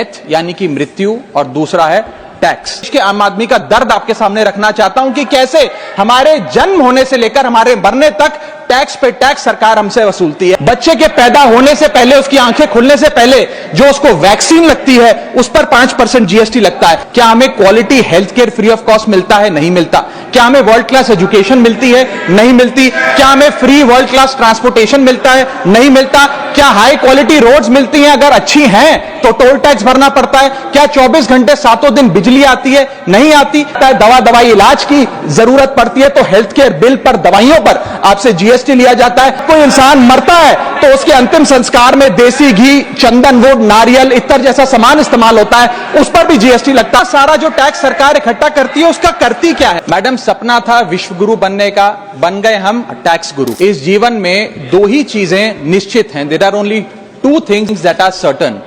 Death यानी कि मृत्यु और दूसरा है टैक्स। के आम आदमी का दर्द आपके सामने रखना चाहता हूं कि कैसे हमारे जन्म होने से लेकर हमारे मरने तक टैक्स पे टैक्स सरकार हमसे वसूलती है। बच्चे के पैदा होने से पहले, उसकी आंखें खुलने से पहले जो उसको वैक्सीन लगती है उस पर 5% जीएसटी लगता है। क्या हमें quality health care free of cost मिलता है? नहीं मिलता। क्या हमें वर्ल्ड क्लास एजुकेशन मिलती है? नहीं मिलती। क्या हमें फ्री वर्ल्ड क्लास ट्रांसपोर्टेशन मिलता है? नहीं मिलता। क्या हाई क्वालिटी रोड्स मिलती हैं? अगर अच्छी हैं तो टोल टैक्स भरना पड़ता है। क्या 24 घंटे 7 दिन बिजली आती है? नहीं आती। दवाई इलाज की जरूरत पड़ती है तो हेल्थ केयर बिल पर, दवाइयों पर आपसे जीएसटी लिया जाता है। कोई इंसान मरता है तो उसके अंतिम संस्कार में देसी घी, चंदन वुड, नारियल इत्तर जैसा सामान इस्तेमाल होता है, उस पर भी जीएसटी लगता है। सारा जो टैक्स सरकार इकट्ठा करती है उसका करती क्या है? मैडम, सपना था विश्व गुरु बनने का, बन गए हम टैक्स गुरु। इस जीवन में दो ही चीजें निश्चित हैं। There are only two things that are certain,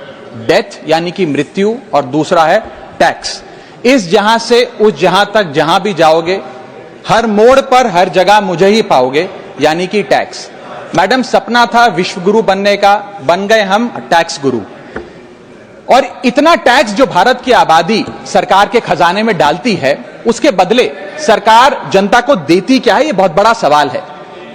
death यानी कि मृत्यु और दूसरा है टैक्स। इस जहां से उस जहां तक जहां भी जाओगे, हर मोड़ पर हर जगह मुझे ही पाओगे, यानी कि टैक्स। मैडम, सपना था विश्व गुरु बनने का, बन गए हम टैक्स गुरु। और इतना टैक्स जो भारत की आबादी सरकार के खजाने में डालती है, उसके बदले सरकार जनता को देती क्या है? यह बहुत बड़ा सवाल है।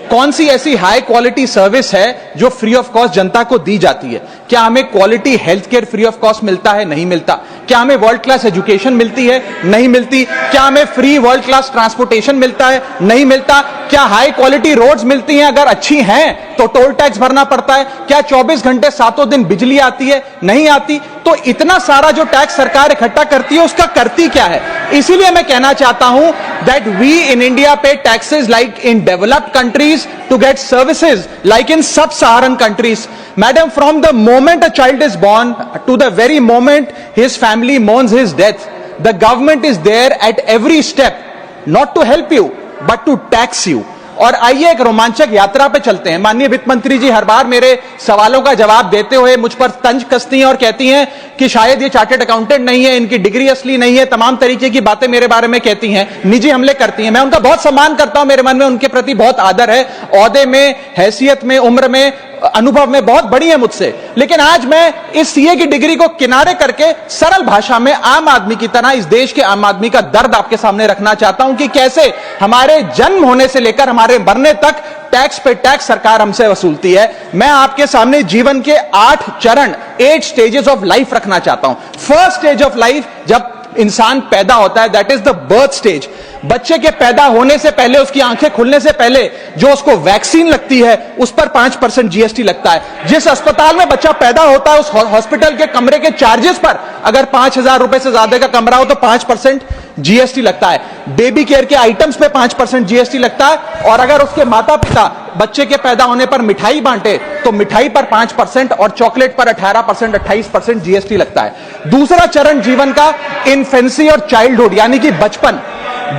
कौन सी ऐसी हाई क्वालिटी सर्विस है जो फ्री ऑफ कॉस्ट जनता को दी जाती है? क्या हमें quality health care free of cost मिलता है? नहीं मिलता। क्या हमें वर्ल्ड क्लास एजुकेशन मिलती है? नहीं मिलती। क्या हमें फ्री वर्ल्ड क्लास ट्रांसपोर्टेशन मिलता है? नहीं मिलता। क्या हाई क्वालिटी रोड्स मिलती हैं? अगर अच्छी हैं तो टोल टैक्स भरना पड़ता है। क्या 24 घंटे 7 दिन बिजली आती है? नहीं आती। तो इतना सारा जो टैक्स सरकार इकट्ठा करती है उसका करती क्या है? इसीलिए मैं कहना चाहता हूं दैट वी इन इंडिया पे taxes like in developed countries to get services like in sub-Saharan countries. Madam, from the moment a child is born to the very moment his family mourns his death, the government is there at every step, not to help you, but to tax you. और आइए एक रोमांचक यात्रा पे चलते हैं। माननीय वित्त मंत्री जी हर बार मेरे सवालों का जवाब देते हुए मुझ पर तंज कसती हैं और कहती हैं कि शायद ये चार्टर्ड अकाउंटेंट नहीं है, इनकी डिग्री असली नहीं है, तमाम तरीके की बातें मेरे बारे में कहती हैं, निजी हमले करती हैं। मैं उनका बहुत सम्मान करता हूं, मेरे मन में उनके प्रति बहुत आदर है। ओहदे में, हैसियत में, उम्र में, अनुभव में बहुत बड़ी है मुझसे। लेकिन आज मैं इस सीए की डिग्री को किनारे करके सरल भाषा में आम आदमी की तरह इस देश के आम आदमी का दर्द आपके सामने रखना चाहता हूं कि कैसे हमारे जन्म होने से लेकर हमारे मरने तक टैक्स पे टैक्स सरकार हमसे वसूलती है। मैं आपके सामने जीवन के 8 चरण, 8 स्टेजेस ऑफ लाइफ रखना चाहता हूं। फर्स्ट स्टेज ऑफ लाइफ, जब इंसान पैदा होता है, that is the birth stage. बच्चे के पैदा होने से पहले, उसकी आंखें खुलने से पहले जो उसको वैक्सीन लगती है उस पर 5% जीएसटी लगता है। जिस अस्पताल में बच्चा पैदा होता है उस हॉस्पिटल के कमरे के चार्जेस पर अगर 5,000 रुपए से ज्यादा का कमरा हो तो 5% जीएसटी लगता है। बेबी केयर के आइटम्स पे 5% जीएसटी लगता है। और अगर उसके माता पिता बच्चे के पैदा होने पर मिठाई बांटे तो मिठाई पर 5% और चॉकलेट पर 18%, 28% जीएसटी लगता है। दूसरा चरण जीवन का, इन्फेंसी और चाइल्डहुड यानी कि बचपन।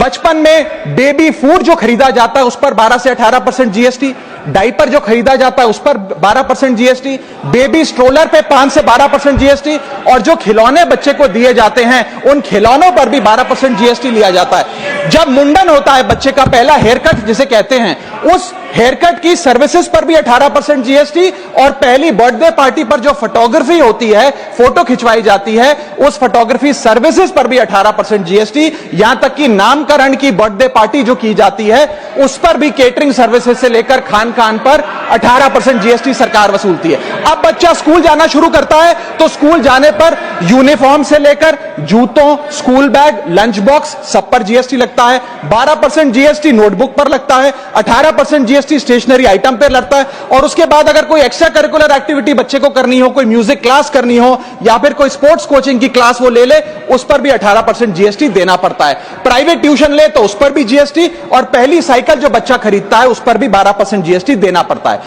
बचपन में बेबी फूड जो खरीदा जाता है उस पर 12 से 18% जीएसटी, डाइपर जो खरीदा जाता है उस पर 12% जीएसटी, बेबी स्ट्रोलर पे 5 से 12% जीएसटी, और जो खिलौने बच्चे को दिए जाते हैं उन खिलौनों पर भी 12% जीएसटी लिया जाता है। जब मुंडन होता है बच्चे का, पहला हेयर कट जिसे कहते हैं, उस हेयर कट की सर्विसेज पर भी 18% जीएसटी, और पहली बर्थडे पार्टी पर जो फोटोग्राफी होती है, फोटो खिंचवाई जाती है, उस फोटोग्राफी सर्विसेज पर भी 18% जीएसटी। यहां तक कि नामकरण की बर्थडे पार्टी जो की जाती है उस पर भी केटरिंग सर्विसेज से लेकर खान पर 18% जीएसटी सरकार वसूलती है। अब बच्चा स्कूल जाना शुरू करता है तो स्कूल जाने पर यूनिफॉर्म से लेकर जूतों, स्कूल बैग, लंच बॉक्स सब पर जीएसटी लगता है। 12% जीएसटी नोटबुक पर लगता है, 18% जीएसटी स्टेशनरी आइटम पर लगता है। और उसके बाद अगर कोई एक्स्ट्रा करिकुलर एक्टिविटी बच्चे को करनी हो, कोई म्यूजिक क्लास करनी हो या फिर कोई स्पोर्ट्स कोचिंग की क्लास वो ले उस पर भी 18% जीएसटी देना पड़ता है। प्राइवेट ट्यूशन ले तो उस पर भी जीएसटी, और पहली साइकिल जो बच्चा खरीदता है उस पर भी 12% जीएसटी देना पड़ता है।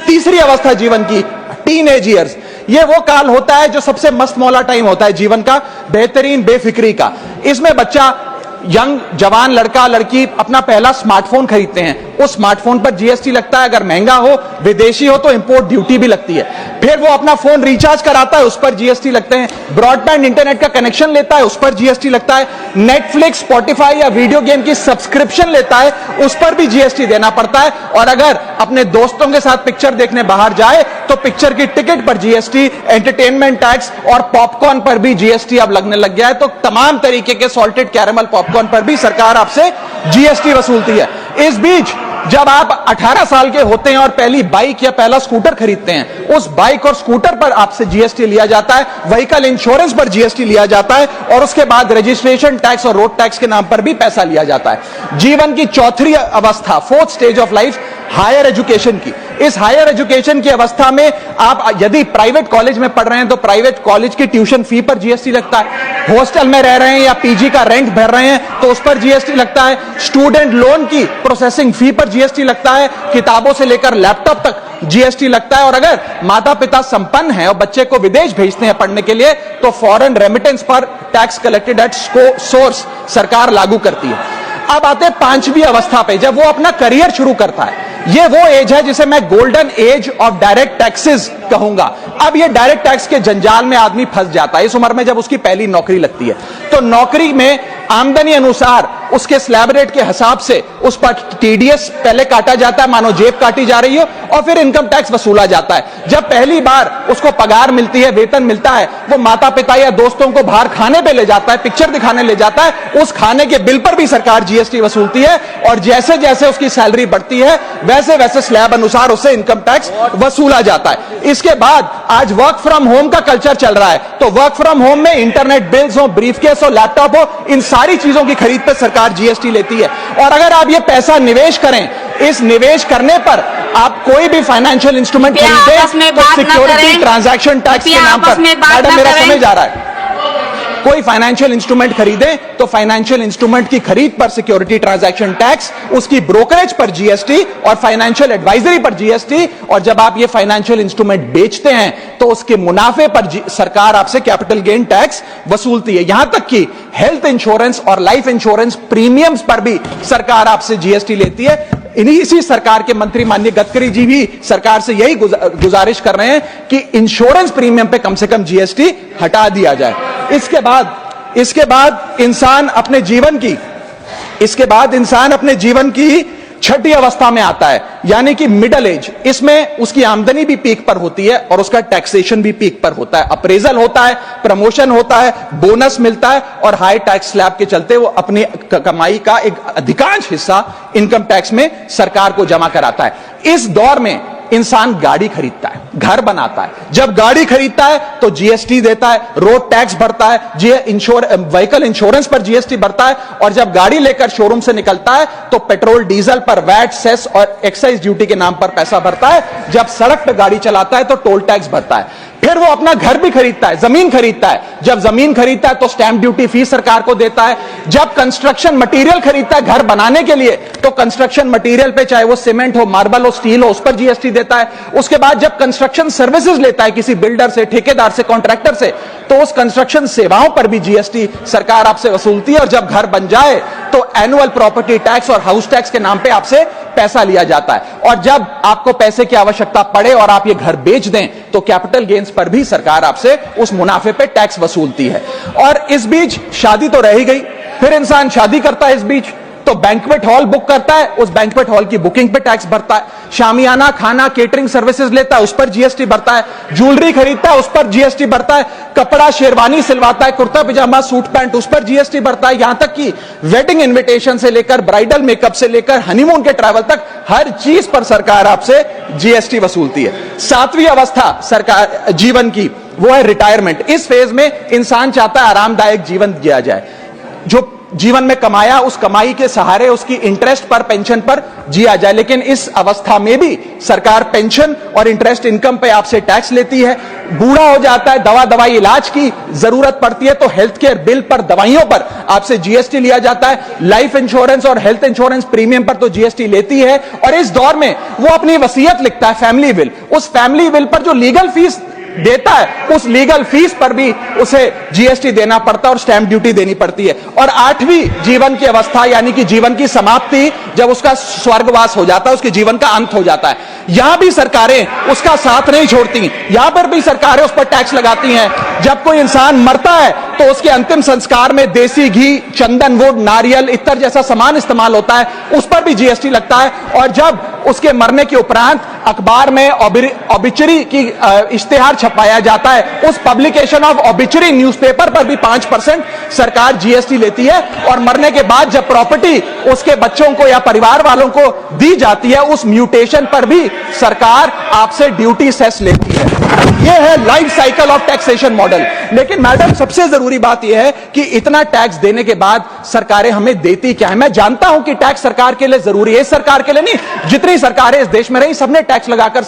तीसरी अवस्था जीवन की, टीनेज ईयर्स, ये वो काल होता है जो सबसे मस्त मौला टाइम होता है जीवन का, बेहतरीन बेफिक्री का। इसमें बच्चा यंग जवान लड़का लड़की अपना पहला स्मार्टफोन खरीदते हैं, उस स्मार्टफोन पर जीएसटी लगता है, अगर महंगा हो विदेशी हो तो इंपोर्ट ड्यूटी भी लगती है। फिर वो अपना फोन रिचार्ज कराता है, उस पर जीएसटी लगते हैं। ब्रॉडबैंड इंटरनेट का कनेक्शन लेता है, उस पर जीएसटी लगता है। नेटफ्लिक्स, स्पॉटिफाई या वीडियो गेम की सब्सक्रिप्शन लेता है, उस पर भी जीएसटी देना पड़ता है। और अगर अपने दोस्तों के साथ पिक्चर देखने बाहर जाए तो पिक्चर की टिकट पर जीएसटी, एंटरटेनमेंट टैक्स और पॉपकॉर्न पर भी जीएसटी अब लगने लग गया है। तो तमाम तरीके के सॉल्टेड कैरेमल पॉपकॉर्न पर भी सरकार आपसे जीएसटी वसूलती है। इस बीच जब आप 18 साल के होते हैं और पहली बाइक या पहला स्कूटर खरीदते हैं, उस बाइक और स्कूटर पर आपसे जीएसटी लिया जाता है, व्हीकल इंश्योरेंस पर जीएसटी लिया जाता है और उसके बाद रजिस्ट्रेशन टैक्स और रोड टैक्स के नाम पर भी पैसा लिया जाता है। जीवन की चौथी अवस्था, fourth stage of life, higher education की। इस हायर एजुकेशन की अवस्था में आप यदि प्राइवेट कॉलेज में पढ़ रहे हैं तो प्राइवेट कॉलेज की ट्यूशन फी पर जीएसटी लगता है। हॉस्टल में रह रहे हैं या पीजी का रेंट भर रहे हैं तो उस पर जीएसटी लगता है। स्टूडेंट लोन की प्रोसेसिंग फी पर जीएसटी लगता है। किताबों से लेकर लैपटॉप तक जीएसटी लगता है। और अगर माता पिता संपन्न हैं और बच्चे को विदेश भेजते हैं पढ़ने के लिए तो फॉरेन रेमिटेंस पर टैक्स कलेक्टेड एट सोर्स सरकार लागू करती है। अब आते हैं पांचवी अवस्था पे, जब वो अपना करियर शुरू करता है। ये वो एज है जिसे मैं golden age of direct taxes कहूंगा। अब ये डायरेक्ट टैक्स के जंजाल में आदमी फंस जाता है इस उम्र में, जब उसकी पहली नौकरी लगती है। तो नौकरी में आमदनी अनुसार उसके स्लैब रेट के हिसाब से उस पर टीडीएस पहले काटा जाता है, मानो जेब काटी जा रही हो, और फिर इनकम टैक्स वसूला जाता है। जब पहली बार उसको पगार मिलती है, वेतन मिलता है, वो माता पिता या दोस्तों को बाहर खाने पे ले जाता है, पिक्चर दिखाने ले जाता है, उस खाने के बिल पर भी सरकार जीएसटी वसूलती है। और जैसे जैसे उसकी सैलरी बढ़ती है वैसे वैसे स्लैब अनुसार उससे इनकम टैक्स वसूला जाता है। इसके बाद आज वर्क फ्रॉम होम का कल्चर चल रहा है, तो वर्क फ्रॉम होम में इंटरनेट बिल्स हो, ब्रीफकेस हो, लैपटॉप हो, इन सारी चीजों की खरीद पर सरकार जीएसटी लेती है। और अगर आप ये पैसा निवेश करें, इस निवेश करने पर आप कोई भी फाइनेंशियल इंस्ट्रूमेंट खरीदें तो सिक्योरिटी ट्रांजैक्शन टैक्स के नाम पर, मैडम मेरा समय जा रहा है, कोई फाइनेंशियल इंस्ट्रूमेंट खरीदें तो फाइनेंशियल इंस्ट्रूमेंट की खरीद पर सिक्योरिटी ट्रांजैक्शन टैक्स, उसकी ब्रोकरेज पर जीएसटी और फाइनेंशियल एडवाइजरी पर जीएसटी। और जब आप ये फाइनेंशियल इंस्ट्रूमेंट बेचते हैं तो उसके मुनाफे पर सरकार आपसे कैपिटल गेन टैक्स वसूलती है। यहां तक कि हेल्थ इंश्योरेंस और लाइफ इंश्योरेंस प्रीमियम्स पर भी सरकार आपसे जीएसटी लेती है। इसी सरकार के मंत्री माननीय गडकरी जी भी सरकार से यही गुजारिश कर रहे हैं कि इंश्योरेंस प्रीमियम पे कम से कम जीएसटी हटा दिया जाए। इसके बाद इंसान अपने जीवन की छठी अवस्था में आता है, यानी कि मिडिल एज। इसमें उसकी आमदनी भी पीक पर होती है और उसका टैक्सेशन भी पीक पर होता है। अप्रेजल होता है, प्रमोशन होता है, बोनस मिलता है और हाई टैक्स स्लैब के चलते वो अपनी कमाई का एक अधिकांश हिस्सा इनकम टैक्स में सरकार को जमा कराता है। इस दौर में इंसान गाड़ी खरीदता है, घर बनाता है। जब गाड़ी खरीदता है तो जीएसटी देता है, रोड टैक्स भरता है, व्हीकल इंश्योरेंस पर जीएसटी भरता है। और जब गाड़ी लेकर शोरूम से निकलता है तो पेट्रोल डीजल पर वैट, सेस और एक्साइज ड्यूटी के नाम पर पैसा भरता है। जब सड़क पर गाड़ी चलाता है तो टोल टैक्स भरता है। फिर वो अपना घर भी खरीदता है, जमीन खरीदता है। जब जमीन खरीदता है तो स्टैंप ड्यूटी फीस सरकार को देता है। जब कंस्ट्रक्शन मटेरियल खरीदता है घर बनाने के लिए तो कंस्ट्रक्शन मटेरियल पे, चाहे वो सीमेंट हो, मार्बल हो, स्टील हो, उस पर जीएसटी देता है। उसके बाद जब कंस्ट्रक्शन सर्विसेज लेता है किसी बिल्डर से, ठेकेदार से, कॉन्ट्रैक्टर से, तो उस कंस्ट्रक्शन सेवाओं पर भी जीएसटी सरकार आपसे वसूलती है। और जब घर बन जाए तो एनुअल प्रॉपर्टी टैक्स और हाउस टैक्स के नाम पे आपसे पैसा लिया जाता है। और जब आपको पैसे की आवश्यकता पड़े और आप ये घर बेच दें तो कैपिटल गेन्स पर भी सरकार आपसे उस मुनाफे पे टैक्स वसूलती है। और इस बीच शादी तो रह ही गई, फिर इंसान शादी करता है, इस बीच तो बैंक्वेट हॉल बुक करता है, उस बैंक्वेट हॉल की बुकिंग पे टैक्स भरता है। शामियाना, खाना, केटरिंग सर्विसेज लेता है, उस पर जीएसटी भरता है। ज्वेलरी खरीदता है, उस पर जीएसटी भरता है। कपड़ा, शेरवानी सिलवाता है, कुर्ता पजामा, सूट पैंट, उस पर जीएसटी भरता है। यहां तक कि वेडिंग इनविटेशन से लेकर ब्राइडल मेकअप से लेकर हनीमून के ट्रैवल तक हर चीज पर सरकार आपसे जीएसटी वसूलती है। सातवीं अवस्था सरकार जीवन की वो है रिटायरमेंट। इस फेज में इंसान चाहता है आरामदायक जीवन जिया जाए, जो जीवन में कमाया उस कमाई के सहारे उसकी इंटरेस्ट पर, पेंशन पर जिया जाए। लेकिन इस अवस्था में भी सरकार पेंशन और इंटरेस्ट इनकम पे आपसे टैक्स लेती है। बूढ़ा हो जाता है, दवाई इलाज की जरूरत पड़ती है तो हेल्थ केयर बिल पर, दवाइयों पर आपसे जीएसटी लिया जाता है। लाइफ इंश्योरेंस और हेल्थ इंश्योरेंस प्रीमियम पर तो जीएसटी लेती है। और इस दौर में वो अपनी वसीयत लिखता है, फैमिली विल। उस फैमिली विल पर जो लीगल फीस देता है उस लीगल फीस पर भी उसे जीएसटी देना पड़ता है और स्टैंप ड्यूटी देनी पड़ती है। और 8वीं जीवन की अवस्था यानी कि जीवन की समाप्ति, जब उसका स्वर्गवास हो जाता है, उसके जीवन का अंत हो जाता है, यहां भी सरकारें उसका साथ नहीं छोड़ती, यहां पर भी सरकारें उस पर टैक्स लगाती हैं। जब कोई इंसान मरता है तो उसके अंतिम संस्कार में देसी घी, चंदन वुड, नारियल इत्तर जैसा सामान इस्तेमाल होता है, उस पर भी जीएसटी लगता है। और जब उसके मरने के उपरांत अखबार में ऑबिचरी की इश्तेहार छपाया जाता है, उस पब्लिकेशन ऑफ ऑबिचरी न्यूज़पेपर पर भी 5% सरकार जीएसटी लेती है। और मरने के बाद जब प्रॉपर्टी उसके बच्चों को या परिवार वालों को दी जाती है, उस म्यूटेशन पर भी सरकार आपसे ड्यूटी सेस लेती है। यह है life cycle of taxation model. लेकिन मैडम, सबसे जरूरी बात यह है कि इतना टैक्स देने के बाद सरकारें हमें देती क्या है। मैं जानता हूं कि टैक्स सरकार के लिए जरूरी है, इस सरकार के लिए नहीं, जितनी सरकारें इस देश में रही सबने टैक्स लगाकर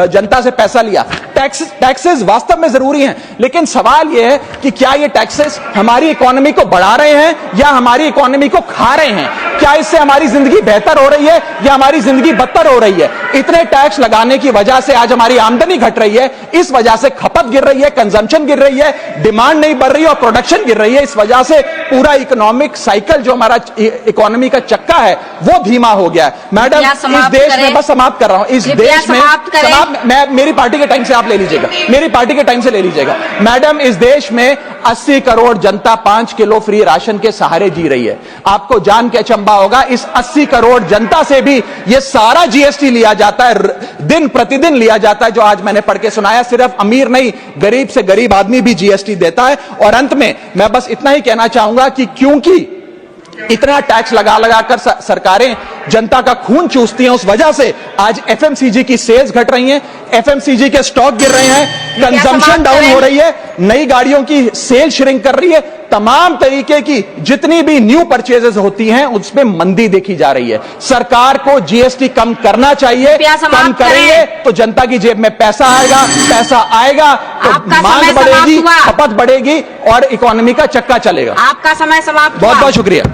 जनता से पैसा लिया। टैक्सेस वास्तव में जरूरी हैं, लेकिन सवाल यह है कि क्या ये टैक्सेस हमारी इकोनॉमी को बढ़ा रहे हैं या हमारी इकोनॉमी को खा रहे हैं? क्या इससे हमारी जिंदगी बेहतर हो रही है या हमारी जिंदगी बदतर हो रही है? इतने टैक्स लगाने की वजह से आज हमारी आमदनी घट रही है, इस वजह से खपत गिर रही है, कंजम्पशन गिर रही है, डिमांड नहीं बढ़ रही है और प्रोडक्शन गिर रही है। इस वजह से पूरा इकोनॉमिक साइकिल, जो हमारा इकोनॉमी का चक्का है, वो धीमा हो गया है। मैडम, इस देश में, बस समाप्त कर रहा हूं, इस देश में मैं, मेरी पार्टी के टाइम से आप ले लीजिएगा, मेरी पार्टी के टाइम से ले लीजिएगा। मैडम, इस देश में 80 करोड़ जनता 5 किलो फ्री राशन के सहारे जी रही है। आपको जान के अचंभा होगा, इस 80 करोड़ जनता से भी ये सारा जीएसटी लिया जाता है, दिन प्रतिदिन लिया जाता है, जो आज मैंने पढ़ के सुनाया। सिर्फ अमीर नहीं, गरीब से गरीब आदमी भी जीएसटी देता है। और अंत में मैं बस इतना ही कहना चाहूंगा कि क्योंकि इतना टैक्स लगा लगाकर सरकारें जनता का खून चूसती हैं, उस वजह से आज एफएमसीजी की सेल्स घट रही हैं, एफएमसीजी के स्टॉक गिर रहे हैं, कंजम्पशन डाउन हो रही है, नई गाड़ियों की सेल श्रिंक कर रही है, तमाम तरीके की जितनी भी न्यू परचेजेस होती हैं उसमें मंदी देखी जा रही है। सरकार को जीएसटी कम करना चाहिए, कम करेंगे तो जनता की जेब में पैसा आएगा तो मांग बढ़ेगी, खपत बढ़ेगी और इकोनॉमी का चक्का चलेगा। आपका समय समाप्त। बहुत बहुत शुक्रिया।